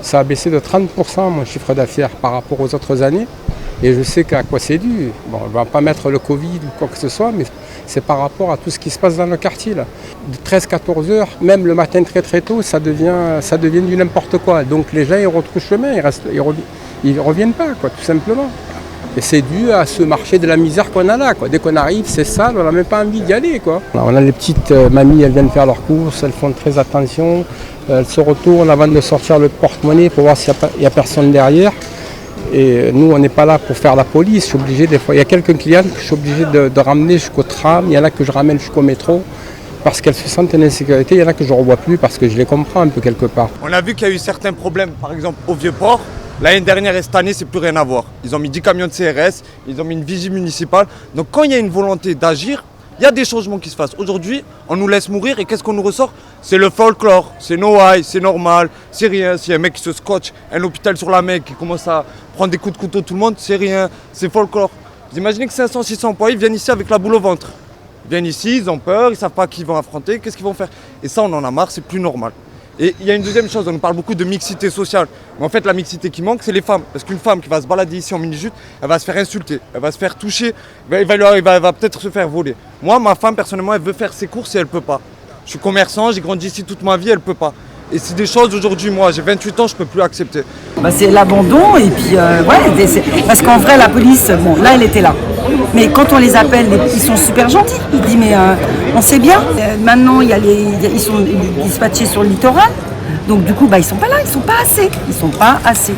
Ça a baissé de 30% mon chiffre d'affaires par rapport aux autres années. Et je sais qu'à quoi c'est dû. Bon, on ne va pas mettre le Covid ou quoi que ce soit, mais c'est par rapport à tout ce qui se passe dans le quartier. Là. De 13-14 heures, même le matin très très tôt, ça devient du n'importe quoi. Donc les gens ils retrouvent chemin, ils reviennent pas, quoi, tout simplement. Et c'est dû à ce marché de la misère qu'on a là. Quoi. Dès qu'on arrive, c'est sale, on n'a même pas envie d'y aller. Quoi. Alors, on a les petites mamies, elles viennent faire leurs courses, elles font très attention. Elles se retournent avant de sortir le porte-monnaie pour voir s'il n'y a personne derrière. Et nous, on n'est pas là pour faire la police. Je suis obligé, des fois, il y a quelques clients que je suis obligé de ramener jusqu'au tram. Il y en a que je ramène jusqu'au métro parce qu'elles se sentent en insécurité. Il y en a que je ne revois plus parce que je les comprends un peu quelque part. On a vu qu'il y a eu certains problèmes, par exemple au Vieux-Port. L'année dernière et cette année, c'est plus rien à voir. Ils ont mis 10 camions de CRS, ils ont mis une vigie municipale. Donc quand il y a une volonté d'agir, il y a des changements qui se passent. Aujourd'hui, on nous laisse mourir et qu'est-ce qu'on nous ressort? C'est le folklore, c'est no high, c'est normal, c'est rien. Si un mec qui se scotche un hôpital sur la main, qui commence à prendre des coups de couteau tout le monde, c'est rien, c'est folklore. Vous imaginez que 500-600 employés viennent ici avec la boule au ventre. Ils viennent ici, ils ont peur, ils ne savent pas qui ils vont affronter, qu'est-ce qu'ils vont faire. Et ça, on en a marre, c'est plus normal. Et il y a une deuxième chose, on nous parle beaucoup de mixité sociale. Mais en fait, la mixité qui manque, c'est les femmes. Parce qu'une femme qui va se balader ici en mini-jute, elle va se faire insulter, elle va se faire toucher, elle va peut-être se faire voler. Moi, ma femme, personnellement, elle veut faire ses courses et elle ne peut pas. Je suis commerçant, j'ai grandi ici toute ma vie, elle ne peut pas. Et c'est des choses aujourd'hui, moi, j'ai 28 ans, je ne peux plus accepter. C'est l'abandon et puis, parce qu'en vrai, la police, bon, là, elle était là. Mais quand on les appelle, ils sont super gentils. Ils disent, mais on sait bien. Maintenant, ils sont dispatchés sur le littoral. Donc du coup, ils sont pas là, ils sont pas assez. Ils sont pas assez.